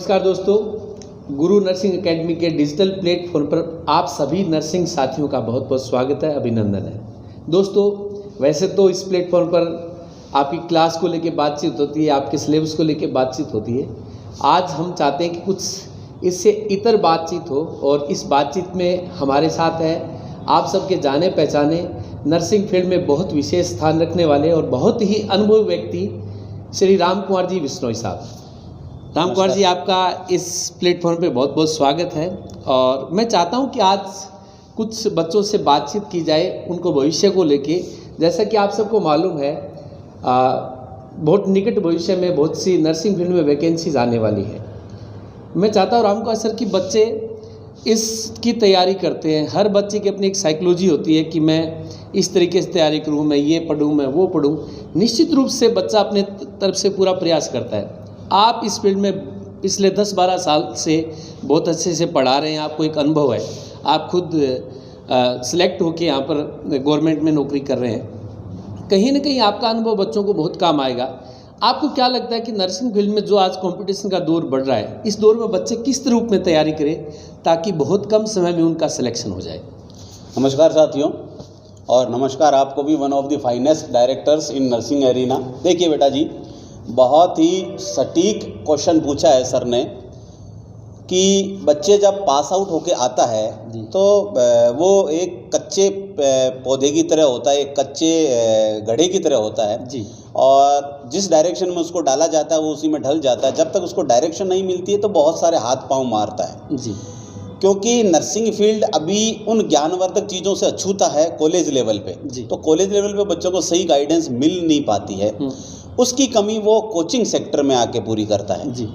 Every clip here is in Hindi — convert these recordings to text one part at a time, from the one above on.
नमस्कार दोस्तों, गुरु नर्सिंग एकेडमी के डिजिटल प्लेटफॉर्म पर आप सभी नर्सिंग साथियों का बहुत बहुत स्वागत है, अभिनंदन है। दोस्तों, वैसे तो इस प्लेटफॉर्म पर आपकी क्लास को लेकर बातचीत होती है, आपके सिलेबस को लेकर बातचीत होती है। आज हम चाहते हैं कि कुछ इससे इतर बातचीत हो और इस बातचीत में हमारे साथ है आप सबके जाने पहचाने नर्सिंग फील्ड में बहुत विशेष स्थान रखने वाले और बहुत ही अनुभवी व्यक्ति श्री राम कुमार जी बिश्नोई साहब। राम कुमार जी, आपका इस प्लेटफॉर्म पे बहुत बहुत स्वागत है। और मैं चाहता हूं कि आज कुछ बच्चों से बातचीत की जाए उनको भविष्य को लेके। जैसा कि आप सबको मालूम है, बहुत निकट भविष्य में बहुत सी नर्सिंग फील्ड में वैकेंसीज आने वाली है। मैं चाहता हूँ राम कुमार सर कि बच्चे इसकी तैयारी करते हैं। हर बच्चे की अपनी एक साइकोलॉजी होती है कि मैं इस तरीके से तैयारी करूँ, मैं ये पढ़ूँ, मैं वो पढ़ूँ। निश्चित रूप से बच्चा अपने तरफ से पूरा प्रयास करता है। आप इस फील्ड में पिछले 10-12 साल से बहुत अच्छे से पढ़ा रहे हैं, आपको एक अनुभव है, आप खुद सिलेक्ट होकर यहाँ पर गवर्नमेंट में नौकरी कर रहे हैं। कहीं ना कहीं आपका अनुभव बच्चों को बहुत काम आएगा। आपको क्या लगता है कि नर्सिंग फील्ड में जो आज कंपटीशन का दौर बढ़ रहा है, इस दौर में बच्चे किस रूप में तैयारी करें ताकि बहुत कम समय में उनका सिलेक्शन हो जाए? नमस्कार साथियों, और नमस्कार आपको भी, one of the finest directors in nursing arena. देखिए बेटा जी, बहुत ही सटीक क्वेश्चन पूछा है सर ने कि बच्चे जब पास आउट होके आता है तो वो एक कच्चे पौधे की तरह होता है, एक कच्चे घड़े की तरह होता है जी। और जिस डायरेक्शन में उसको डाला जाता है वो उसी में ढल जाता है। जब तक उसको डायरेक्शन नहीं मिलती है तो बहुत सारे हाथ पांव मारता है जी। क्योंकि नर्सिंग फील्ड अभी उन ज्ञानवर्धक चीज़ों से अछूता है कॉलेज लेवल पे। तो कॉलेज लेवल पे बच्चों को सही गाइडेंस मिल नहीं पाती है, उसकी कमी वो कोचिंग सेक्टर में आके पूरी करता है जी।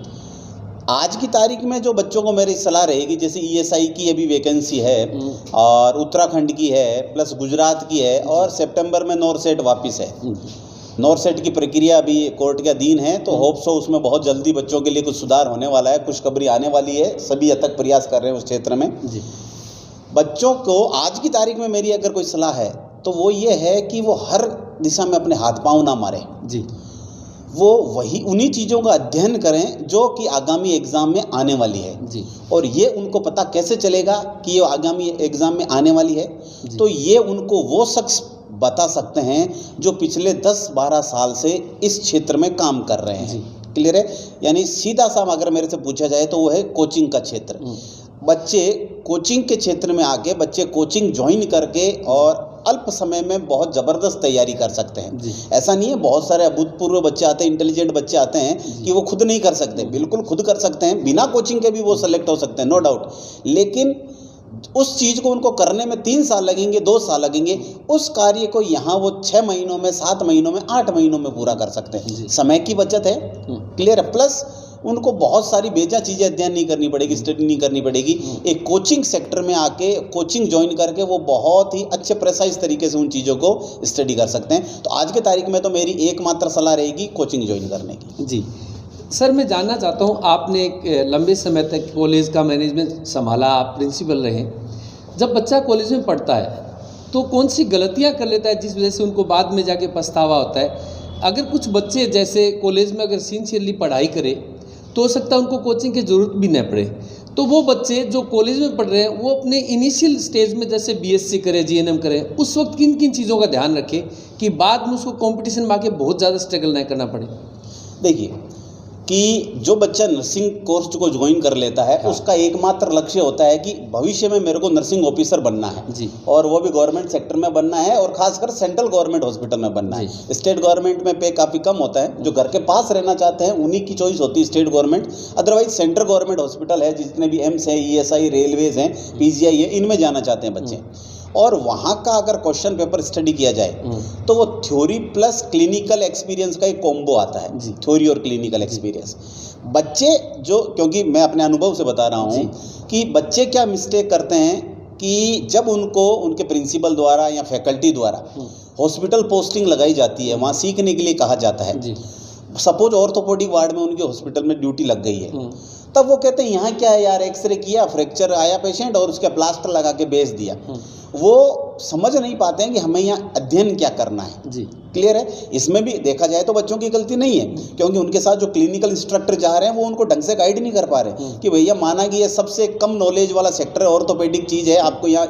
आज की तारीख में जो बच्चों को मेरी सलाह रहेगी, जैसे ईएसआई की अभी वैकेंसी है और उत्तराखंड की है, प्लस गुजरात की है, और सितंबर में नॉरसेट वापस है। नॉरसेट की प्रक्रिया अभी कोर्ट के अधीन है, तो होप सो उसमें बहुत जल्दी बच्चों के लिए कुछ सुधार होने वाला है, खुशखबरी आने वाली है। सभी हद तक प्रयास कर रहे हैं उस क्षेत्र में जी। बच्चों को आज की तारीख में मेरी अगर कोई सलाह है तो वो ये है कि वो हर दिशा में अपने हाथ पांव ना मारे जी। वो वही उन्हीं चीज़ों का अध्ययन करें जो कि आगामी एग्ज़ाम में आने वाली है जी। और ये उनको पता कैसे चलेगा कि ये आगामी एग्ज़ाम में आने वाली है? तो ये उनको वो शख्स बता सकते हैं जो पिछले 10-12 साल से इस क्षेत्र में काम कर रहे हैं। क्लियर है? यानी सीधा सा अगर मेरे से पूछा जाए तो वो है कोचिंग का क्षेत्र। बच्चे कोचिंग के क्षेत्र में आके बच्चे कोचिंग ज्वाइन करके और अल्प समय में बहुत ज़बरदस्त तैयारी कर सकते हैं। ऐसा नहीं है, बहुत सारे अभूतपूर्व बच्चे आते हैं, इंटेलिजेंट बच्चे आते हैं कि वो खुद नहीं कर सकते। बिल्कुल खुद कर सकते हैं, बिना कोचिंग के भी वो सेलेक्ट हो सकते हैं, नो डाउट। लेकिन उस चीज़ को उनको करने में 3 साल लगेंगे, 2 साल लगेंगे, उस कार्य को यहाँ वो 6 महीनों में, 7 महीनों में, 8 महीनों में पूरा कर सकते हैं। समय की बचत है, क्लियर है। प्लस उनको बहुत सारी बेजा चीज़ें अध्ययन नहीं करनी पड़ेगी, स्टडी नहीं करनी पड़ेगी। एक कोचिंग सेक्टर में आके कोचिंग ज्वाइन करके वो बहुत ही अच्छे प्रेसाइज तरीके से उन चीज़ों को स्टडी कर सकते हैं। तो आज के तारीख में तो मेरी एकमात्र सलाह रहेगी कोचिंग ज्वाइन करने की। जी सर, मैं जानना चाहता हूँ, आपने एक लंबे समय तक कॉलेज का मैनेजमेंट संभाला, आप प्रिंसिपल रहे। जब बच्चा कॉलेज में पढ़ता है तो कौन सी गलतियाँ कर लेता है जिस वजह से उनको बाद में जाके पछतावा होता है? अगर कुछ बच्चे जैसे कॉलेज में अगर सिंसियरली पढ़ाई करे तो हो सकता है उनको कोचिंग की ज़रूरत भी न पड़े। तो वो बच्चे जो कॉलेज में पढ़ रहे हैं वो अपने इनिशियल स्टेज में जैसे बीएससी करें, जीएनएम करें, उस वक्त किन किन चीज़ों का ध्यान रखें कि बाद में उसको कंपटीशन में आके बहुत ज़्यादा स्ट्रगल न करना पड़े? देखिए कि जो बच्चा नर्सिंग कोर्स को ज्वाइन कर लेता है, उसका एकमात्र लक्ष्य होता है कि भविष्य में मेरे को नर्सिंग ऑफिसर बनना है जी। और वो भी गवर्नमेंट सेक्टर में बनना है और खासकर सेंट्रल गवर्नमेंट हॉस्पिटल में बनना है। स्टेट गवर्नमेंट में पे काफ़ी कम होता है, जो घर के पास रहना चाहते हैं उन्हीं की चॉइस होती है state government. Otherwise central government hospital है, जितने भी एम्स हैं, ईएसआई, रेलवेज हैं, पीजीआई है, इनमें जाना चाहते हैं बच्चे। और वहाँ का अगर क्वेश्चन पेपर स्टडी किया जाए तो वो थ्योरी प्लस क्लिनिकल एक्सपीरियंस का एक कॉम्बो आता है, थ्योरी और क्लिनिकल एक्सपीरियंस। बच्चे जो, क्योंकि मैं अपने अनुभव से बता रहा हूँ कि बच्चे क्या मिस्टेक करते हैं कि जब उनको उनके प्रिंसिपल द्वारा या फैकल्टी द्वारा हॉस्पिटल पोस्टिंग लगाई जाती है, वहाँ सीखने के लिए कहा जाता है। सपोज ऑर्थोपेडिक वार्ड में उनके हॉस्पिटल में ड्यूटी लग गई है, तब वो कहते हैं यहाँ क्या है यार, एक्सरे किया, फ्रैक्चर आया पेशेंट और उसके प्लास्टर लगा के भेज दिया। वो समझ नहीं पाते हैं कि हमें यहाँ अध्ययन क्या करना है जी। क्लियर है। इसमें भी देखा जाए तो बच्चों की गलती नहीं है, क्योंकि उनके साथ जो क्लिनिकल इंस्ट्रक्टर जा रहे हैं वो उनको ढंग से गाइड नहीं कर पा रहे कि भैया माना कि ये सबसे कम नॉलेज वाला सेक्टर है, ऑर्थोपेडिक चीज़ है, आपको यहाँ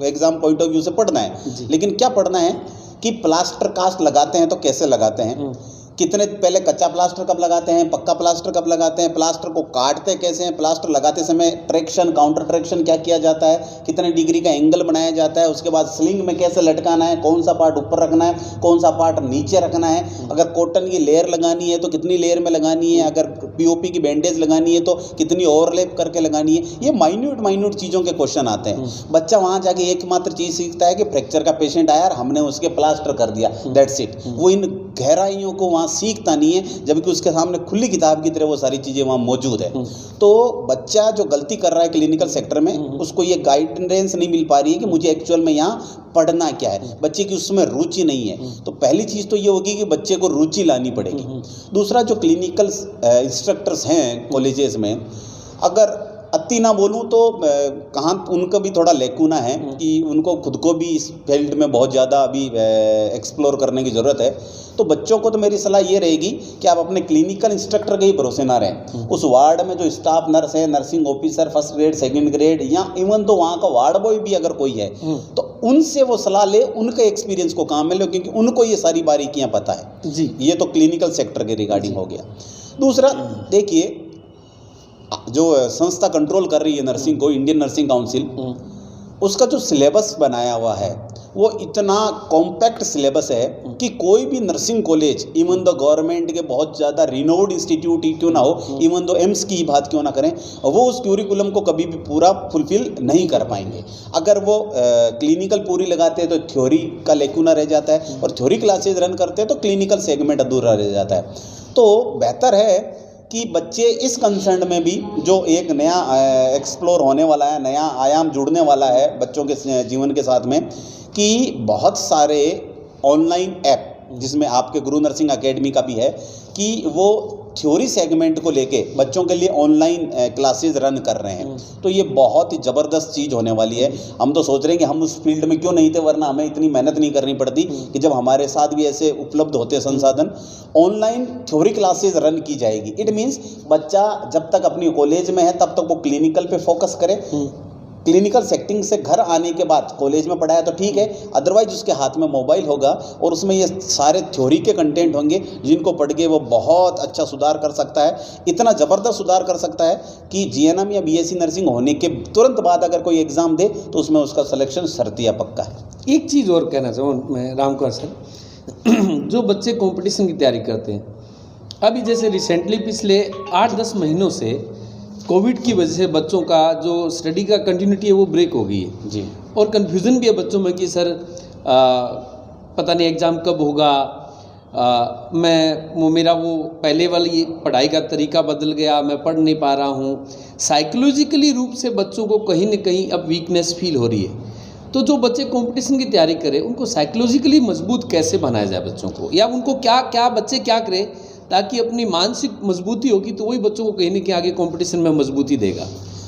एग्जाम पॉइंट ऑफ व्यू से पढ़ना है। लेकिन क्या पढ़ना है कि प्लास्टर कास्ट लगाते हैं तो कैसे लगाते हैं, कितने पहले कच्चा प्लास्टर कब लगाते हैं, पक्का प्लास्टर कब लगाते हैं, प्लास्टर को काटते कैसे हैं, प्लास्टर लगाते समय ट्रैक्शन काउंटर ट्रैक्शन क्या किया जाता है, कितने डिग्री का एंगल बनाया जाता है, उसके बाद स्लिंग में कैसे लटकाना है, कौन सा पार्ट ऊपर रखना है, कौन सा पार्ट नीचे रखना है, अगर कॉटन की लेयर लगानी है तो कितनी लेयर में लगानी है, अगर पीओपी की बैंडेज लगानी है तो कितनी ओवरलैप करके लगानी है। ये माइन्यूट चीज़ों के क्वेश्चन आते हैं। बच्चा वहाँ जाके एकमात्र चीज़ सीखता है कि फ्रैक्चर का पेशेंट आया, हमने उसके प्लास्टर कर दिया, दैट्स इट। वो इन गहराइयों को वहाँ सीखता नहीं है, जबकि उसके सामने खुली किताब की तरह वो सारी चीज़ें वहाँ मौजूद है। तो बच्चा जो गलती कर रहा है क्लिनिकल सेक्टर में, उसको ये गाइडेंस नहीं मिल पा रही है कि मुझे एक्चुअल में यहाँ पढ़ना क्या है, बच्चे की उसमें रुचि नहीं है। तो पहली चीज़ तो ये होगी कि बच्चे को रुचि लानी पड़ेगी। दूसरा, जो क्लिनिकल इंस्ट्रक्टर्स हैं कॉलेजेस में, अगर अति ना बोलूँ तो कहाँ उनका भी थोड़ा लेकुना है कि उनको खुद को भी इस फील्ड में बहुत ज़्यादा अभी एक्सप्लोर करने की ज़रूरत है। तो बच्चों को तो मेरी सलाह ये रहेगी कि आप अपने क्लिनिकल इंस्ट्रक्टर के ही भरोसे ना रहें। उस वार्ड में जो स्टाफ नर्स है, nursing officer first grade second grade, या इवन तो वहाँ का वार्ड बॉय भी अगर कोई है तो उनसे वो सलाह ले, उनके एक्सपीरियंस को काम में लो, क्योंकि उनको ये सारी बारीकियाँ पता है जी। ये तो क्लिनिकल सेक्टर के रिगार्डिंग हो गया। दूसरा, देखिए जो संस्था कंट्रोल कर रही है नर्सिंग को, इंडियन नर्सिंग काउंसिल, उसका जो सिलेबस बनाया हुआ है वो इतना कॉम्पैक्ट सिलेबस है कि कोई भी nursing college, even though government के बहुत ज़्यादा रिनोड इंस्टीट्यूट ही क्यों ना हो, इवन दो एम्स की बात क्यों ना करें, वो उस क्यूरिकुलम को कभी भी पूरा फुलफिल नहीं कर पाएंगे। अगर वो क्लिनिकल पूरी लगाते हैं तो थ्योरी का लेकुना रह जाता है, और थ्योरी क्लासेज रन करते हैं तो क्लिनिकल सेगमेंट अधूरा रह जाता है। तो बेहतर है कि बच्चे इस कंसर्न में भी, जो एक नया एक्सप्लोर होने वाला है, नया आयाम जुड़ने वाला है बच्चों के जीवन के साथ में, कि बहुत सारे ऑनलाइन ऐप, जिसमें आपके गुरु नर्सिंग एकेडमी का भी है, कि वो थ्योरी सेगमेंट को लेके बच्चों के लिए ऑनलाइन क्लासेस रन कर रहे हैं। तो ये बहुत ही ज़बरदस्त चीज़ होने वाली है। हम तो सोच रहे हैं कि हम उस फील्ड में क्यों नहीं थे, वरना हमें इतनी मेहनत नहीं करनी पड़ती कि जब हमारे साथ भी ऐसे उपलब्ध होते संसाधन। ऑनलाइन थ्योरी क्लासेस रन की जाएगी। इट मीन्स बच्चा जब तक अपनी कॉलेज में है तब तक वो क्लिनिकल पे फोकस करे। क्लिनिकल सेटिंग से घर आने के बाद कॉलेज में पढ़ाया तो ठीक है, अदरवाइज उसके हाथ में मोबाइल होगा और उसमें ये सारे थ्योरी के कंटेंट होंगे जिनको पढ़ के वो बहुत अच्छा सुधार कर सकता है। इतना ज़बरदस्त सुधार कर सकता है कि जीएनएम या बीएससी नर्सिंग होने के तुरंत बाद अगर कोई एग्ज़ाम दे तो उसमें उसका सिलेक्शन शर्तिया पक्का है। एक चीज़ और कहना चाहूँ मैं रामकुमार सर, जो बच्चे कंपटीशन की तैयारी करते हैं, अभी जैसे रिसेंटली पिछले 8-10 महीनों से कोविड की वजह से बच्चों का जो स्टडी का कंटिन्यूटी है वो ब्रेक हो गई है जी। और कन्फ्यूज़न भी है बच्चों में कि सर पता नहीं एग्ज़ाम कब होगा, मेरा वो पहले वाली पढ़ाई का तरीका बदल गया, मैं पढ़ नहीं पा रहा हूँ। साइकोलॉजिकली रूप से बच्चों को कहीं ना कहीं अब वीकनेस फील हो रही है। तो जो बच्चे कंपटीशन की तैयारी करें उनको साइकोलॉजिकली मजबूत कैसे बनाया जाए बच्चों को, या उनको क्या बच्चे क्या करें ताकि अपनी मानसिक मजबूती होगी तो वही बच्चों को कहीं ना कहीं आगे कंपटीशन में मजबूती देगा।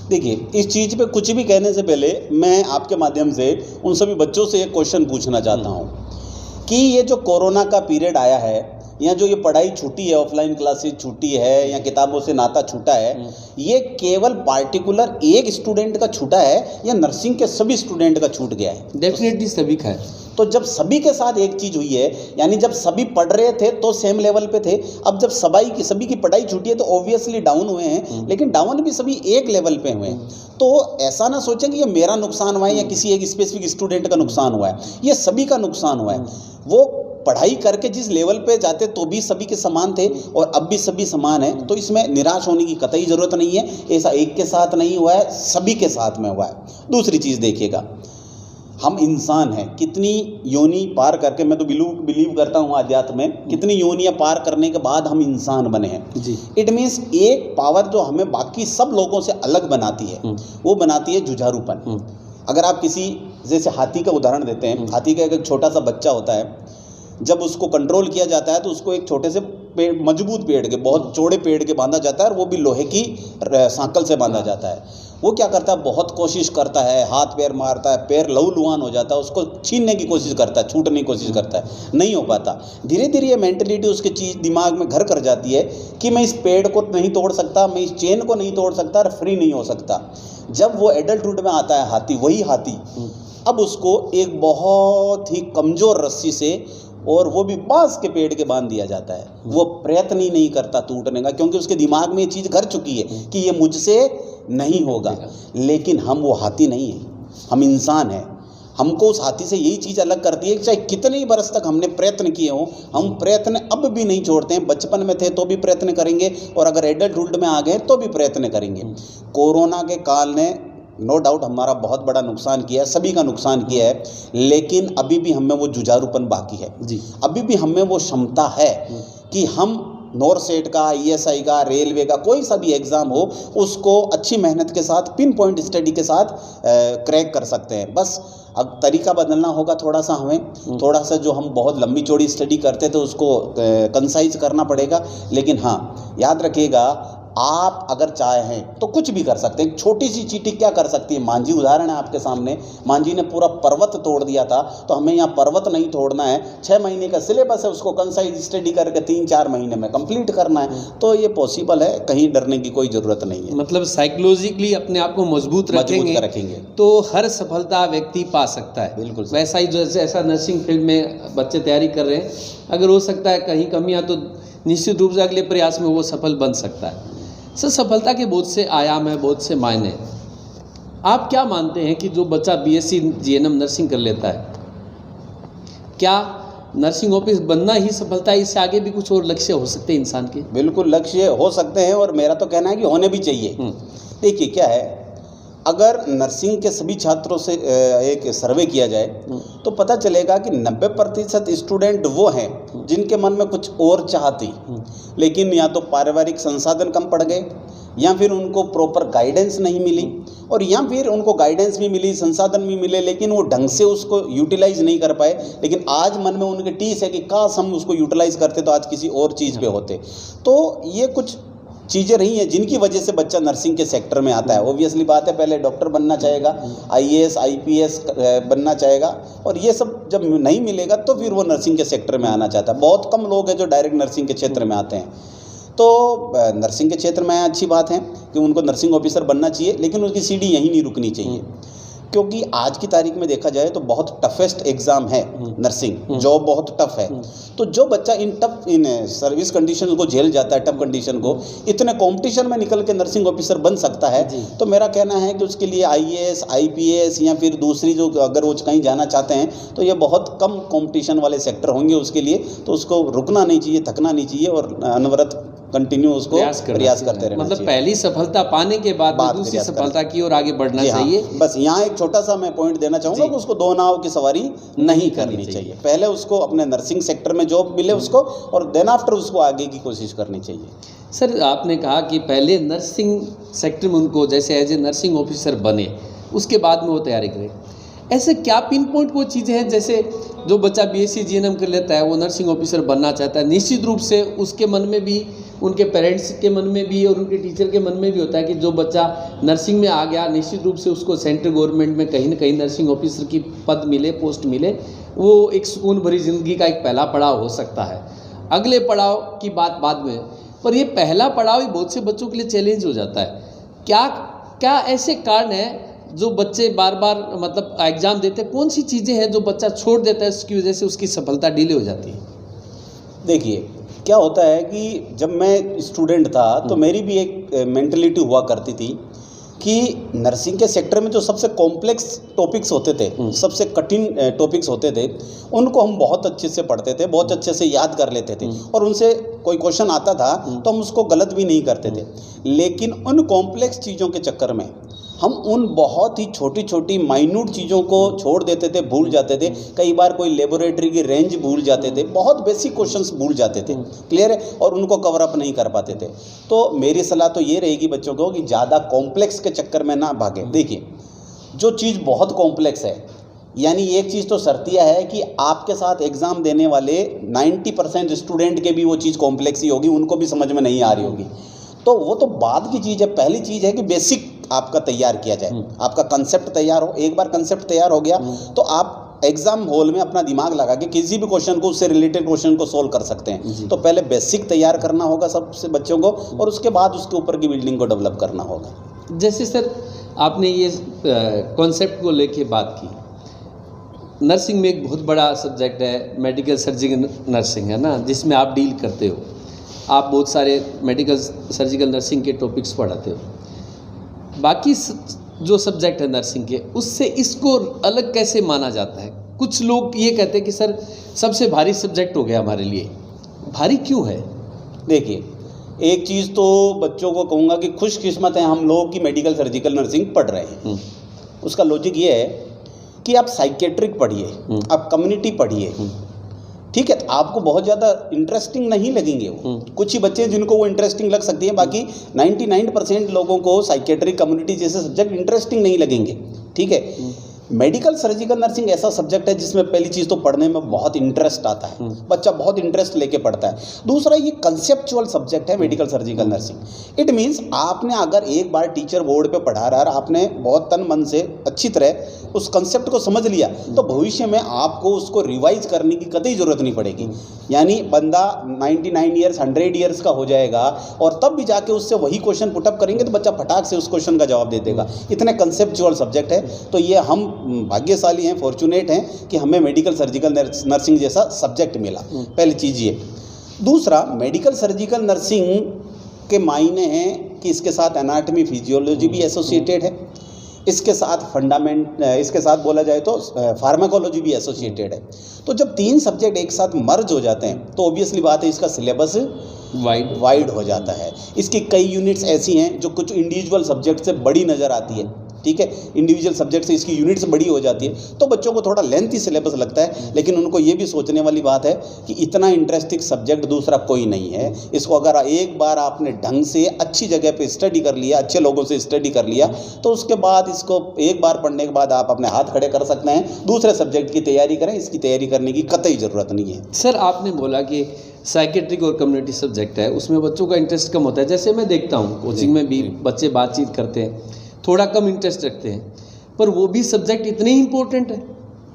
देखिए, इस चीज़ पे कुछ भी कहने से पहले मैं आपके माध्यम से उन सभी बच्चों से एक क्वेश्चन पूछना चाहता हूँ कि ये जो कोरोना का पीरियड आया है, या जो ये पढ़ाई छूटी है, ऑफलाइन क्लासेस छूटी है, या किताबों से नाता छूटा है, ये केवल पार्टिकुलर एक स्टूडेंट का छूटा है या नर्सिंग के सभी स्टूडेंट का छूट गया है? डेफिनेटली सभी का है। तो जब सभी के साथ एक चीज़ हुई है, यानी जब सभी पढ़ रहे थे तो सेम लेवल पे थे, अब जब सभी की पढ़ाई छूटी है तो ऑब्वियसली डाउन हुए हैं, लेकिन डाउन भी सभी एक लेवल पे हुए हैं। तो ऐसा ना सोचें कि ये मेरा नुकसान हुआ है या किसी एक स्पेसिफिक स्टूडेंट का नुकसान हुआ है, ये सभी का नुकसान हुआ है। वो पढ़ाई करके जिस लेवल पे जाते तो भी सभी के समान थे और अब भी सभी समान है। तो इसमें निराश होने की कतई ज़रूरत नहीं है। ऐसा एक के साथ नहीं हुआ है, सभी के साथ में हुआ है। दूसरी चीज़ देखिएगा, हम इंसान हैं, कितनी योनि पार करके, मैं तो बिलीव करता हूँ अध्यात्म में, कितनी योनियाँ पार करने के बाद हम इंसान बने हैं जी। इट मीन्स एक पावर जो हमें बाकी सब लोगों से अलग बनाती है वो बनाती है जुझारूपन। अगर आप किसी, जैसे हाथी का उदाहरण देते हैं, हाथी का एक छोटा सा बच्चा होता है, जब उसको कंट्रोल किया जाता है तो उसको एक छोटे से पेड़, मजबूत पेड़ के, बहुत चौड़े पेड़ के बांधा जाता है और वो भी लोहे की सांकल से बांधा जाता है। वो क्या करता है, बहुत कोशिश करता है, हाथ पैर मारता है, पैर लहूलुहान हो जाता है, उसको छीनने की कोशिश करता है, छूटने की कोशिश करता है, नहीं हो पाता। धीरे धीरे ये मेंटलिटी उसके चीज़ दिमाग में घर कर जाती है कि मैं इस पेड़ को नहीं तोड़ सकता, मैं इस चेन को नहीं तोड़ सकता और फ्री नहीं हो सकता। जब वो एडल्टहुड में आता है हाथी, वही हाथी अब उसको एक बहुत ही कमज़ोर रस्सी से, और वो भी बांस के पेड़ के बांध दिया जाता है। वो प्रयत्न ही नहीं करता टूटने का, क्योंकि उसके दिमाग में ये चीज़ घर चुकी है कि ये मुझसे नहीं होगा। लेकिन हम वो हाथी नहीं हैं, हम इंसान हैं। हमको उस हाथी से यही चीज़ अलग करती है कि चाहे कितने ही बरस तक हमने प्रयत्न किए हों, हम प्रयत्न अब भी नहीं छोड़ते हैं। बचपन में थे तो भी प्रयत्न करेंगे, और अगर एडल्टहुड में आ गए तो भी प्रयत्न करेंगे। कोरोना के काल ने नो डाउट हमारा बहुत बड़ा नुकसान किया है, सभी का नुकसान किया है, लेकिन अभी भी हमें वो जुझारूपन बाकी है जी। अभी भी हमें वो क्षमता है कि हम नॉरसेट का, ईएसआई का, रेलवे का, कोई सा भी एग्ज़ाम हो, उसको अच्छी मेहनत के साथ, पिन पॉइंट स्टडी के साथ क्रैक कर सकते हैं। बस अब तरीका बदलना होगा थोड़ा सा, हमें थोड़ा सा जो हम बहुत लंबी चौड़ी स्टडी करते थे उसको कंसाइज करना पड़ेगा। लेकिन हाँ, याद रखिएगा, आप अगर चाहें तो कुछ भी कर सकते हैं। एक छोटी सी चींटी क्या कर सकती है, मांझी उदाहरण है आपके सामने। मांझी ने पूरा पर्वत तोड़ दिया था, तो हमें यहाँ पर्वत नहीं तोड़ना है, 6 महीने का सिलेबस है, उसको कंसाइज स्टडी करके 3-4 महीने में कंप्लीट करना है। तो ये पॉसिबल है, कहीं डरने की कोई ज़रूरत नहीं है। मतलब साइकोलॉजिकली अपने आप को मजबूत रखेंगे तो हर सफलता व्यक्ति पा सकता है। बिल्कुल वैसा ही जैसे ऐसा नर्सिंग फील्ड में बच्चे तैयारी कर रहे हैं, अगर हो सकता है कहीं कमियाँ, तो निश्चित रूप से अगले प्रयास में वो सफल बन सकता है। सर, सफलता के बहुत से आयाम हैं, बहुत से मायने। आप क्या मानते हैं कि जो बच्चा बीएससी जीएनएम नर्सिंग कर लेता है, क्या नर्सिंग ऑफिस बनना ही सफलता है? इससे आगे भी कुछ और लक्ष्य हो सकते हैं इंसान के? बिल्कुल लक्ष्य हो सकते हैं, और मेरा तो कहना है कि होने भी चाहिए। देखिए क्या है, अगर नर्सिंग के सभी छात्रों से एक सर्वे किया जाए तो पता चलेगा कि 90% स्टूडेंट वो हैं जिनके मन में कुछ और चाह थी, लेकिन या तो पारिवारिक संसाधन कम पड़ गए, या फिर उनको प्रॉपर गाइडेंस नहीं मिली, और या फिर उनको गाइडेंस भी मिली, संसाधन भी मिले, लेकिन वो ढंग से उसको यूटिलाइज नहीं कर पाए। लेकिन आज मन में उनके टीस है कि काश हम उसको यूटिलाइज करते तो आज किसी और चीज़ पे होते। तो ये कुछ चीज़ें रही हैं जिनकी वजह से बच्चा नर्सिंग के सेक्टर में आता है। ओब्वियसली बात है, पहले डॉक्टर बनना चाहेगा, आईएएस आईपीएस बनना चाहेगा, और ये सब जब नहीं मिलेगा तो फिर वो नर्सिंग के सेक्टर में आना चाहता है। बहुत कम लोग हैं जो डायरेक्ट नर्सिंग के क्षेत्र में आते हैं। तो नर्सिंग के क्षेत्र में अच्छी बात है कि उनको नर्सिंग ऑफिसर बनना चाहिए, लेकिन उसकी सीढ़ी यहीं नहीं रुकनी चाहिए, क्योंकि आज की तारीख में देखा जाए तो बहुत टफेस्ट एग्ज़ाम है नर्सिंग, जॉब बहुत टफ है। तो जो बच्चा इन सर्विस कंडीशन को झेल जाता है, टफ कंडीशन को, इतने कंपटीशन में निकल के नर्सिंग ऑफिसर बन सकता है, तो मेरा कहना है कि उसके लिए आईएएस आईपीएस या फिर दूसरी जो, अगर वो कहीं जाना चाहते हैं तो ये बहुत कम कंपटीशन वाले सेक्टर होंगे उसके लिए। तो उसको रुकना नहीं चाहिए, थकना नहीं चाहिए, और अनवरत कंटिन्यू उसको प्रयास करते रहना। मतलब पहली सफलता पाने के बाद दूसरी सफलता की ओर आगे बढ़ना चाहिए। बस यहाँ एक छोटा सा मैं पॉइंट देना चाहूँगा कि उसको 2 नाव की सवारी नहीं करनी चाहिए। पहले उसको अपने नर्सिंग सेक्टर में जॉब मिले उसको, और देन आफ्टर उसको आगे की कोशिश करनी चाहिए। सर, आपने कहा कि पहले नर्सिंग सेक्टर में उनको जैसे एज ए नर्सिंग ऑफिसर बने, उसके बाद में वो तैयारी करें। ऐसे क्या पिन पॉइंट वो चीज़ें हैं, जैसे जो बच्चा बीएससी जीएनएम कर लेता है वो नर्सिंग ऑफिसर बनना चाहता है, निश्चित रूप से उसके मन में भी, उनके पेरेंट्स के मन में भी और उनके टीचर के मन में भी होता है कि जो बच्चा नर्सिंग में आ गया, निश्चित रूप से उसको सेंट्रल गवर्नमेंट में कहीं ना कहीं नर्सिंग ऑफिसर की पद मिले, पोस्ट मिले, वो एक सुकून भरी ज़िंदगी का एक पहला पड़ाव हो सकता है। अगले पड़ाव की बात बाद में, पर ये पहला पड़ाव ही बहुत से बच्चों के लिए चैलेंज हो जाता है। क्या ऐसे कारण हैं जो बच्चे बार बार मतलब एग्ज़ाम देते हैं? कौन सी चीज़ें हैं जो बच्चा छोड़ देता है, उसकी वजह से उसकी सफलता डिले हो जाती है? देखिए क्या होता है कि जब मैं स्टूडेंट था तो मेरी भी एक मेंटलिटी हुआ करती थी कि नर्सिंग के सेक्टर में जो सबसे कॉम्प्लेक्स टॉपिक्स होते थे, सबसे कठिन टॉपिक्स होते थे, उनको हम बहुत अच्छे से पढ़ते थे, बहुत अच्छे से याद कर लेते थे, और उनसे कोई क्वेश्चन आता था तो हम उसको गलत भी नहीं करते थे। लेकिन उन कॉम्प्लेक्स चीज़ों के चक्कर में हम उन बहुत ही छोटी छोटी माइन्यूट चीज़ों को छोड़ देते थे, भूल जाते थे। कई बार कोई लेबोरेटरी की रेंज भूल जाते थे, बहुत बेसिक क्वेश्चंस भूल जाते थे, क्लियर है, और उनको कवर अप नहीं कर पाते थे। तो मेरी सलाह तो ये रहेगी बच्चों को कि ज़्यादा कॉम्प्लेक्स के चक्कर में ना भागें। देखिए, जो चीज़ बहुत कॉम्प्लेक्स है यानी एक चीज़ तो शर्तिया है कि आपके साथ एग्ज़ाम देने वाले 90% स्टूडेंट के भी वो चीज़ कॉम्प्लेक्स ही होगी, उनको भी समझ में नहीं आ रही होगी। तो वो तो बाद की चीज़ है। पहली चीज़ है कि बेसिक आपका तैयार किया जाए, आपका कंसेप्ट तैयार हो। एक बार कंसेप्ट तैयार हो गया तो आप एग्जाम हॉल में अपना दिमाग लगा के किसी भी क्वेश्चन को, उससे रिलेटेड क्वेश्चन को सोल्व कर सकते हैं। तो पहले बेसिक तैयार करना होगा सबसे बच्चों को, और उसके बाद उसके ऊपर की बिल्डिंग को डेवलप करना होगा। जैसे सर आपने ये कॉन्सेप्ट को लेके बात की, नर्सिंग में एक बहुत बड़ा सब्जेक्ट है मेडिकल सर्जिकल नर्सिंग, है ना, जिसमें आप डील करते हो। आप बहुत सारे मेडिकल सर्जिकल नर्सिंग के टॉपिक्स पढ़ाते हो। बाकी जो सब्जेक्ट है नर्सिंग के, उससे इसको अलग कैसे माना जाता है? कुछ लोग ये कहते हैं कि सर सबसे भारी सब्जेक्ट हो गया हमारे लिए। भारी क्यों है? देखिए, एक चीज़ तो बच्चों को कहूँगा कि खुशकिस्मत है हम लोग कि मेडिकल सर्जिकल नर्सिंग पढ़ रहे हैं। उसका लॉजिक ये है कि आप साइकेट्रिक पढ़िए, आप कम्युनिटी पढ़िए, ठीक है, आपको बहुत ज़्यादा इंटरेस्टिंग नहीं लगेंगे वो। कुछ ही बच्चे जिनको वो इंटरेस्टिंग लग सकती है, बाकी 99% लोगों को साइकेट्रिक कम्युनिटी जैसे सब्जेक्ट इंटरेस्टिंग नहीं लगेंगे, ठीक है। मेडिकल सर्जिकल नर्सिंग ऐसा सब्जेक्ट है जिसमें पहली चीज़ तो पढ़ने में बहुत इंटरेस्ट आता है, बच्चा बहुत इंटरेस्ट लेके पढ़ता है। दूसरा, ये कंसेप्चुअल सब्जेक्ट है medical surgical nursing. It means आपने अगर एक बार टीचर बोर्ड पे पढ़ा रहा है और आपने बहुत तन मन से अच्छी तरह उस कंसेप्ट को समझ लिया, तो भविष्य में आपको उसको रिवाइज करने की कतई ज़रूरत नहीं पड़ेगी। यानी बंदा 99 ईयर्स 100 ईयर्स का हो जाएगा और तब भी जाके उससे वही क्वेश्चन पुटअप करेंगे तो बच्चा फटाक से उस क्वेश्चन का जवाब दे देगा। इतने कंसेप्चुअल सब्जेक्ट है। तो ये हम भाग्यशाली हैं, फॉर्चुनेट हैं कि हमें मेडिकल सर्जिकल नर्सिंग जैसा सब्जेक्ट मिला। पहली चीज़ ये। दूसरा, मेडिकल सर्जिकल नर्सिंग के मायने हैं कि इसके साथ एनाटमी फिजियोलॉजी भी एसोसिएटेड है, इसके साथ बोला जाए तो फार्माकोलॉजी भी एसोसिएटेड है। तो जब 3 सब्जेक्ट एक साथ मर्ज हो जाते हैं तो ऑब्वियसली बात है इसका सिलेबस वाइड हो जाता है। इसकी कई यूनिट्स ऐसी हैं जो कुछ इंडिविजुअल सब्जेक्ट से बड़ी नज़र आती है, ठीक है, इंडिविजुअल सब्जेक्ट से इसकी यूनिट्स बड़ी हो जाती है, तो बच्चों को थोड़ा लेंथी सिलेबस लगता है। लेकिन उनको ये भी सोचने वाली बात है कि इतना इंटरेस्टिंग सब्जेक्ट दूसरा कोई नहीं है। इसको अगर एक बार आपने ढंग से अच्छी जगह पे स्टडी कर लिया, अच्छे लोगों से स्टडी कर लिया, तो उसके बाद इसको एक बार पढ़ने के बाद आप अपने हाथ खड़े कर सकते हैं, दूसरे सब्जेक्ट की तैयारी करें। इसकी तैयारी करने की कतई ज़रूरत नहीं है। सर आपने बोला कि साइकेट्रिक और कम्युनिटी सब्जेक्ट है, उसमें बच्चों का इंटरेस्ट कम होता है। जैसे मैं देखता हूँ कोचिंग में भी बच्चे बातचीत करते हैं, थोड़ा कम इंटरेस्ट रखते हैं, पर वो भी सब्जेक्ट इतने ही इम्पोर्टेंट है।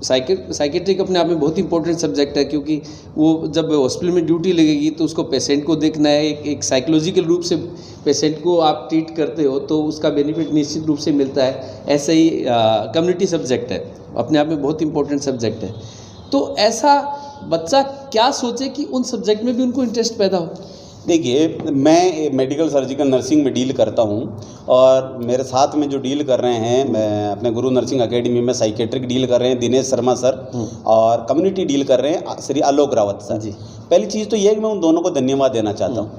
साइकेट्रिक अपने आप में बहुत इंपॉर्टेंट सब्जेक्ट है, क्योंकि वो जब हॉस्पिटल में ड्यूटी लगेगी तो उसको पेशेंट को देखना है, एक साइकोलॉजिकल रूप से पेशेंट को आप ट्रीट करते हो तो उसका बेनिफिट निश्चित रूप से मिलता है। ऐसे ही कम्युनिटी सब्जेक्ट है, अपने आप में बहुत इंपॉर्टेंट सब्जेक्ट है। तो ऐसा बच्चा क्या सोचे कि उन सब्जेक्ट में भी उनको इंटरेस्ट पैदा हो? देखिए, मैं मेडिकल सर्जिकल नर्सिंग में डील करता हूँ और मेरे साथ में जो डील कर रहे हैं, मैं अपने गुरु नर्सिंग एकेडमी में साइकेट्रिक डील कर रहे हैं दिनेश शर्मा सर, और कम्युनिटी डील कर रहे हैं श्री आलोक रावत सर जी। पहली चीज़ तो ये है कि मैं उन दोनों को धन्यवाद देना चाहता हूँ,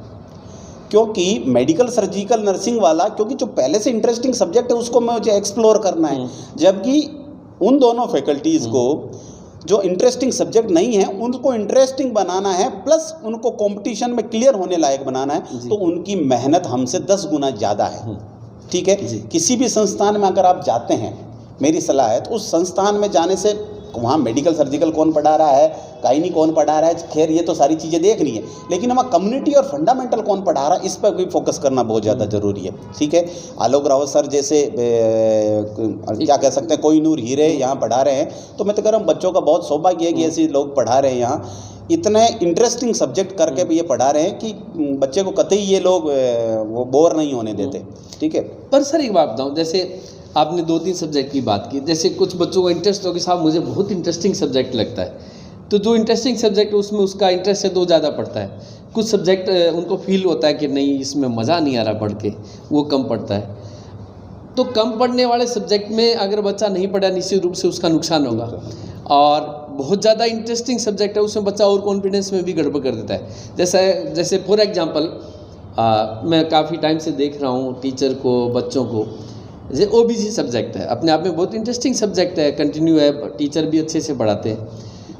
क्योंकि मेडिकल सर्जिकल नर्सिंग वाला, क्योंकि जो पहले से इंटरेस्टिंग सब्जेक्ट है उसको मुझे एक्सप्लोर करना है, जबकि उन दोनों फैकल्टीज़ को जो इंटरेस्टिंग सब्जेक्ट नहीं है उनको इंटरेस्टिंग बनाना है, प्लस उनको कंपटीशन में क्लियर होने लायक बनाना है। तो उनकी मेहनत हमसे 10 गुना ज़्यादा है, ठीक है। किसी भी संस्थान में अगर आप जाते हैं, मेरी सलाह है तो उस संस्थान में जाने से वहाँ मेडिकल सर्जिकल कौन पढ़ा रहा है, गायनी कौन पढ़ा रहा है, खैर ये तो सारी चीज़ें देखनी है, लेकिन हमारा कम्युनिटी और फंडामेंटल कौन पढ़ा रहा है, इस पर भी फोकस करना बहुत ज़्यादा ज़रूरी है, ठीक है। आलोक रावत सर जैसे क्या कह सकते हैं, कोई नूर हीरे यहाँ पढ़ा रहे हैं, तो मैं तो कह रहा हूँ बच्चों का बहुत सौभाग्य है कि ऐसे लोग पढ़ा रहे हैं यहाँ। इतने इंटरेस्टिंग सब्जेक्ट करके भी ये पढ़ा रहे हैं कि बच्चे को कतई ये लोग वो बोर नहीं होने देते, ठीक है। पर सर एक बात बताऊँ, जैसे आपने 2-3 सब्जेक्ट की बात की, जैसे कुछ बच्चों को इंटरेस्ट हो कि साहब मुझे बहुत इंटरेस्टिंग सब्जेक्ट लगता है, तो जो इंटरेस्टिंग सब्जेक्ट है उसमें उसका इंटरेस्ट है तो ज़्यादा पढ़ता है। कुछ सब्जेक्ट उनको फील होता है कि नहीं इसमें मज़ा नहीं आ रहा पढ़ के, वो कम पढ़ता है। तो कम पढ़ने वाले सब्जेक्ट में अगर बच्चा नहीं पढ़ा, निश्चित रूप से उसका नुकसान होगा। और बहुत ज़्यादा इंटरेस्टिंग सब्जेक्ट है उसमें बच्चा और कॉन्फिडेंस में भी गड़बड़ कर देता है। जैसे फॉर एग्जांपल मैं काफ़ी टाइम से देख रहा हूँ टीचर को, बच्चों को, जैसे ओबीसी सब्जेक्ट है, अपने आप में बहुत इंटरेस्टिंग सब्जेक्ट है, कंटिन्यू है, टीचर भी अच्छे से पढ़ाते हैं,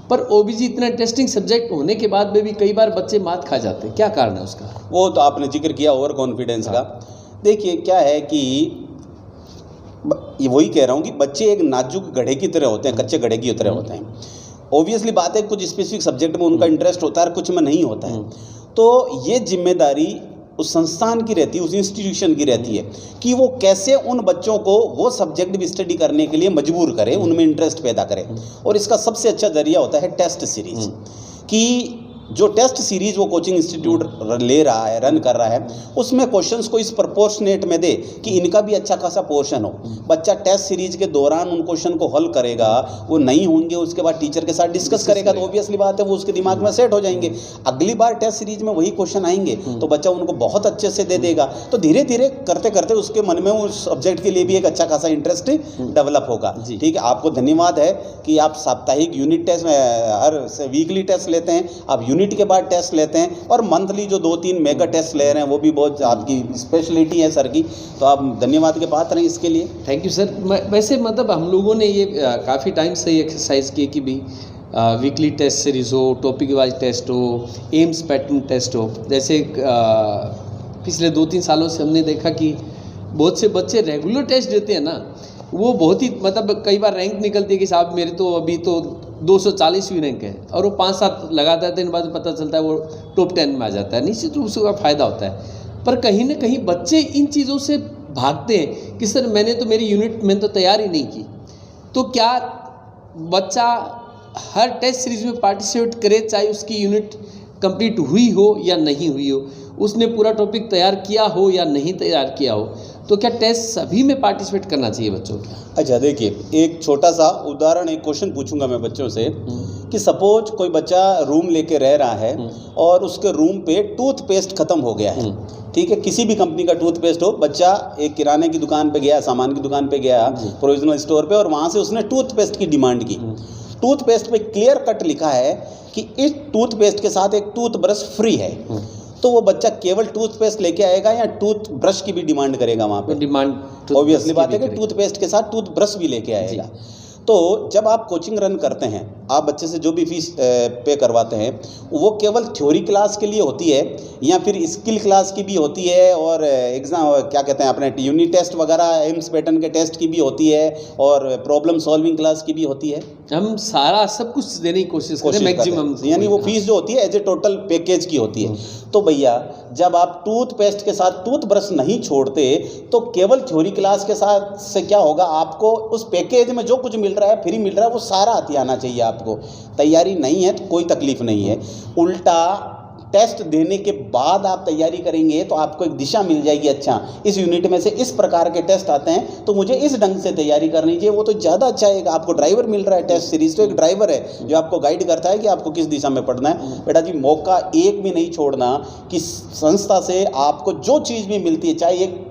पर ओबीसी इतना इंटरेस्टिंग सब्जेक्ट होने के बाद में भी कई बार बच्चे मात खा जाते हैं। क्या कारण है उसका? वो तो आपने जिक्र किया ओवर कॉन्फिडेंस का। देखिए क्या है कि ये वही कह रहा हूँ कि बच्चे एक नाजुक घड़े की तरह होते हैं, कच्चे घड़े की तरह होते हैं। ऑब्वियसली बात है, कुछ स्पेसिफिक सब्जेक्ट में उनका इंटरेस्ट होता है और कुछ में नहीं होता है। तो ये जिम्मेदारी उस संस्थान की रहती है, उस इंस्टीट्यूशन की रहती है कि वो कैसे उन बच्चों को वो सब्जेक्ट भी स्टडी करने के लिए मजबूर करे, उनमें इंटरेस्ट पैदा करे। और इसका सबसे अच्छा जरिया होता है टेस्ट सीरीज, कि जो टेस्ट सीरीज वो कोचिंग इंस्टीट्यूट ले रहा है, रन कर रहा है, उसमें क्वेश्चंस को इस प्रोपोर्शनेट में दे कि इनका भी अच्छा खासा पोर्शन हो। बच्चा टेस्ट सीरीज के दौरान उन क्वेश्चन को हल करेगा, वो नहीं होंगे उसके बाद टीचर के साथ डिस्कस करेगा, तो ऑब्वियसली बात है वो उसके दिमाग में सेट हो जाएंगे। अगली बार टेस्ट सीरीज में वही क्वेश्चन आएंगे तो बच्चा उनको बहुत अच्छे से दे देगा। तो धीरे धीरे करते करते उसके मन में उस सब्जेक्ट के लिए भी एक अच्छा खासा इंटरेस्ट डेवलप होगा। ठीक है, आपको धन्यवाद है कि आप साप्ताहिक यूनिट टेस्ट हर वीकली टेस्ट लेते हैं, आप यूनिट के बाद टेस्ट लेते हैं, और मंथली जो 2-3 मेगा टेस्ट ले रहे हैं वो भी बहुत आपकी स्पेशलिटी है सर की। तो आप धन्यवाद के पात्र हैं इसके लिए। Thank you sir. वैसे मतलब हम लोगों ने ये काफ़ी टाइम से ये एक्सरसाइज की कि भी वीकली टेस्ट सीरीज हो, टॉपिक वाइज टेस्ट हो, एम्स पैटर्न टेस्ट हो। जैसे पिछले 2-3 सालों से हमने देखा कि बहुत से बच्चे रेगुलर टेस्ट देते हैं ना, वो बहुत ही मतलब कई बार रैंक निकलती है कि साहब मेरे तो अभी तो 240वीं रैंक है, और वो 5-7 लगातार दिन बाद पता चलता है वो टॉप 10 में आ जाता है। निश्चित रूप से उसका फ़ायदा होता है, पर कहीं ना कहीं बच्चे इन चीज़ों से भागते हैं कि सर मैंने तो मेरी यूनिट में तो तैयारी नहीं की। तो क्या बच्चा हर टेस्ट सीरीज में पार्टिसिपेट करे, चाहे उसकी यूनिट कंप्लीट हुई हो या नहीं हुई हो, उसने पूरा टॉपिक तैयार किया हो या नहीं तैयार किया हो, तो क्या टेस्ट सभी में पार्टिसिपेट करना चाहिए बच्चों को? अच्छा देखिए, एक छोटा सा उदाहरण, एक क्वेश्चन पूछूंगा मैं बच्चों से कि सपोज कोई बच्चा रूम लेके रह रहा है और उसके रूम पे टूथपेस्ट खत्म हो गया है। ठीक है, किसी भी कंपनी का टूथपेस्ट हो, बच्चा एक किराने की दुकान पे गया, सामान की दुकान पे गया, प्रोविजनल स्टोर पे, और वहाँ से उसने टूथपेस्ट की डिमांड की। टूथपेस्ट पे क्लियर कट लिखा है कि इस टूथपेस्ट के साथ एक टूथब्रश फ्री है। तो वो बच्चा केवल टूथपेस्ट लेके आएगा या टूथब्रश की भी डिमांड करेगा वहाँ पे? डिमांड ऑब्वियसली बात है कि टूथपेस्ट के साथ टूथब्रश भी लेके आएगा। तो जब आप कोचिंग रन करते हैं, आप बच्चे से जो भी फीस पे करवाते हैं, वो केवल थ्योरी क्लास के लिए होती है या फिर स्किल क्लास की भी होती है, और एग्ज़ाम क्या कहते हैं अपने यूनिट टेस्ट वगैरह एम्स पैटर्न के टेस्ट की भी होती है, और प्रॉब्लम सॉल्विंग क्लास की भी होती है? हम सारा सब कुछ देने की कोशिश करते हैं मैक्सिमम, यानी वो फीस जो होती है एज ए टोटल पैकेज की होती है। तो भैया जब आप टूथपेस्ट के साथ टूथब्रश नहीं छोड़ते तो केवल थ्योरी क्लास के साथ से क्या होगा, आपको उस पैकेज में जो कुछ मिल रहा है, फ्री मिल रहा है, वो सारा आती आना चाहिए आपको। तैयारी नहीं है तो कोई तकलीफ नहीं है, उल्टा टेस्ट देने के बाद आप तैयारी करेंगे तो आपको एक दिशा मिल जाएगी। अच्छा, इस यूनिट में से इस प्रकार के टेस्ट आते हैं तो मुझे इस ढंग से तैयारी करनी चाहिए, वो तो ज़्यादा अच्छा है। आपको ड्राइवर मिल रहा है, टेस्ट सीरीज तो एक ड्राइवर है जो आपको गाइड करता है कि आपको किस दिशा में पढ़ना है। बेटा जी, मौका एक भी नहीं छोड़ना कि संस्था से आपको जो चीज़ भी मिलती है, चाहे एक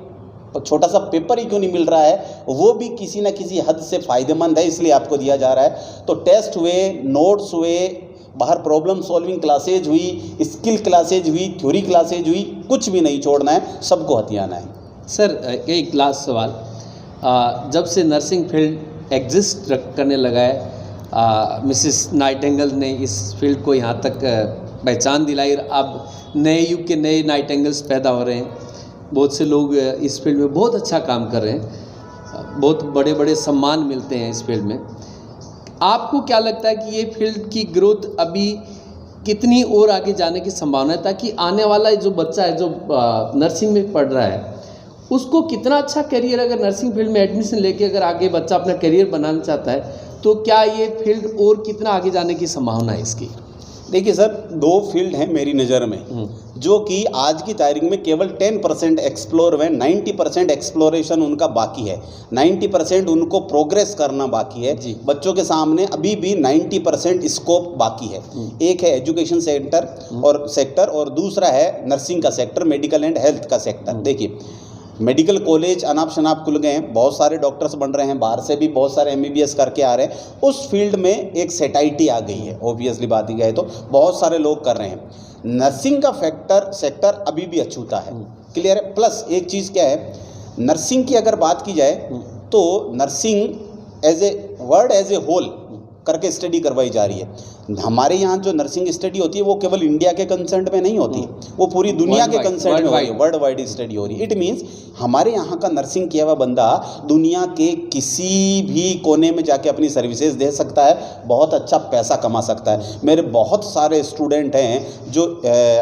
छोटा सा पेपर ही क्यों नहीं मिल रहा है, वो भी किसी न किसी हद से फ़ायदेमंद है, इसलिए आपको दिया जा रहा है। तो टेस्ट हुए, नोट्स हुए, बाहर प्रॉब्लम सॉल्विंग क्लासेज हुई, स्किल क्लासेज हुई, थ्योरी क्लासेज हुई, कुछ भी नहीं छोड़ना है, सबको हथियाना है। सर एक लास्ट सवाल, जब से नर्सिंग फील्ड एग्जिस्ट करने लगा है, मिसेस नाइटिंगेल ने इस फील्ड को यहाँ तक पहचान दिलाई, अब नए युग के नए नाइटिंगेल्स पैदा हो रहे हैं, बहुत से लोग इस फील्ड में बहुत अच्छा काम कर रहे हैं, बहुत बड़े बड़े सम्मान मिलते हैं इस फील्ड में। आपको क्या लगता है कि ये फील्ड की ग्रोथ अभी कितनी और आगे जाने की संभावना है, ताकि आने वाला जो बच्चा है जो नर्सिंग में पढ़ रहा है उसको कितना अच्छा करियर, अगर नर्सिंग फील्ड में एडमिशन लेके अगर आगे बच्चा अपना करियर बनाना चाहता है, तो क्या ये फील्ड और कितना आगे जाने की संभावना है इसकी? देखिए सर, 2 फील्ड हैं मेरी नज़र में जो कि आज की तारीख में केवल 10% एक्सप्लोर हुए, 90% एक्सप्लोरेशन उनका बाकी है, 90% उनको प्रोग्रेस करना बाकी है। बच्चों के सामने अभी भी 90% स्कोप बाकी है। एक है एजुकेशन सेक्टर और दूसरा है नर्सिंग का सेक्टर, मेडिकल एंड हेल्थ का सेक्टर। देखिए, मेडिकल कॉलेज अनाप शनाप खुल गए हैं, बहुत सारे डॉक्टर्स बन रहे हैं, बाहर से भी बहुत सारे MBBS करके आ रहे हैं। उस फील्ड में एक सेटाइटी आ गई है, ऑब्वियसली बात ही है, तो बहुत सारे लोग कर रहे हैं। नर्सिंग का सेक्टर अभी भी अछूता है, क्लियर है। प्लस एक चीज़ क्या है, नर्सिंग की अगर बात की जाए तो नर्सिंग एज ए होल करके स्टडी करवाई जा रही है। हमारे यहाँ जो नर्सिंग स्टडी होती है वो केवल इंडिया के कंसर्न में नहीं होती, वो पूरी दुनिया के कंसर्न में हो रही है, वर्ल्ड वाइड स्टडी हो रही है। इट मीन्स हमारे यहाँ का नर्सिंग किया हुआ बंदा दुनिया के किसी भी कोने में जाके अपनी सर्विसेज दे सकता है, बहुत अच्छा पैसा कमा सकता है। मेरे बहुत सारे स्टूडेंट हैं जो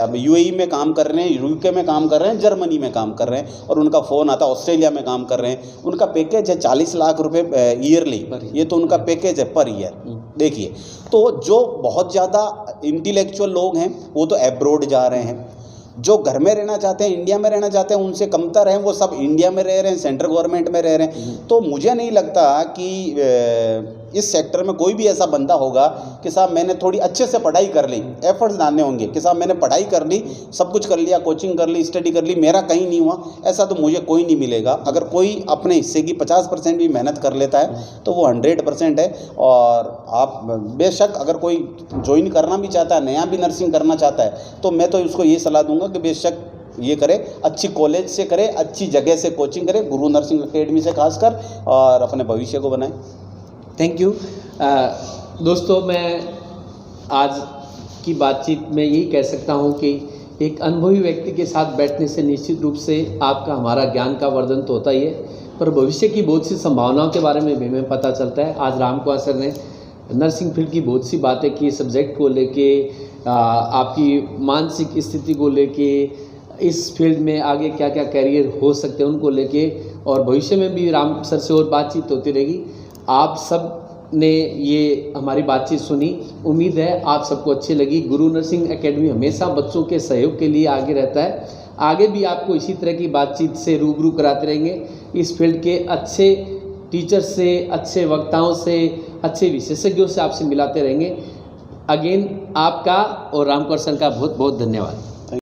अब यूएई में काम कर रहे हैं, यूके में काम कर रहे हैं, जर्मनी में काम कर रहे हैं, और उनका फ़ोन आता है ऑस्ट्रेलिया में काम कर रहे हैं, उनका पैकेज है 40 लाख रुपए ईयरली, ये तो उनका पैकेज है पर ईयर। देखिए, तो जो बहुत ज़्यादा इंटेलेक्चुअल लोग हैं वो तो एब्रोड जा रहे हैं, जो घर में रहना चाहते हैं, इंडिया में रहना चाहते हैं, उनसे कमतर हैं, वो सब इंडिया में रह रहे हैं, सेंट्रल गवर्नमेंट में रह रहे हैं। तो मुझे नहीं लगता कि इस सेक्टर में कोई भी ऐसा बंदा होगा कि साहब मैंने थोड़ी अच्छे से पढ़ाई कर ली, एफर्ट्स डालने होंगे कि साहब मैंने पढ़ाई कर ली, सब कुछ कर लिया, कोचिंग कर ली, स्टडी कर ली, मेरा कहीं नहीं हुआ, ऐसा तो मुझे कोई नहीं मिलेगा। अगर कोई अपने हिस्से की 50% भी मेहनत कर लेता है तो वो 100% है। और आप बेशक अगर कोई ज्वाइन करना भी चाहता है, नया भी नर्सिंग करना चाहता है, तो मैं तो उसको ये सलाह दूंगा कि बेशक ये करे, अच्छी कॉलेज से करे, अच्छी जगह से कोचिंग करे, गुरु नर्सिंग एकेडमी से खासकर, और अपने भविष्य को बनाए। Thank you. दोस्तों, मैं आज की बातचीत में यही कह सकता हूँ कि एक अनुभवी व्यक्ति के साथ बैठने से निश्चित रूप से आपका हमारा ज्ञान का वर्धन तो होता ही है, पर भविष्य की बहुत सी संभावनाओं के बारे में भी हमें पता चलता है। आज रामकुमार सर ने नर्सिंग फील्ड की बहुत सी बातें की, सब्जेक्ट को लेके, आपकी मानसिक स्थिति को लेके, इस फील्ड में आगे क्या क्या कैरियर हो सकते हैं उनको लेके, और भविष्य में भी राम सर से और बातचीत होती रहेगी। आप सब ने ये हमारी बातचीत सुनी, उम्मीद है आप सबको अच्छी लगी। गुरु नर्सिंग एकेडमी हमेशा बच्चों के सहयोग के लिए आगे रहता है, आगे भी आपको इसी तरह की बातचीत से रूबरू कराते रहेंगे। इस फील्ड के अच्छे टीचर्स से, अच्छे वक्ताओं से, अच्छे विशेषज्ञों से आपसे मिलाते रहेंगे। अगेन आपका और रामकुमार सर का बहुत बहुत धन्यवाद।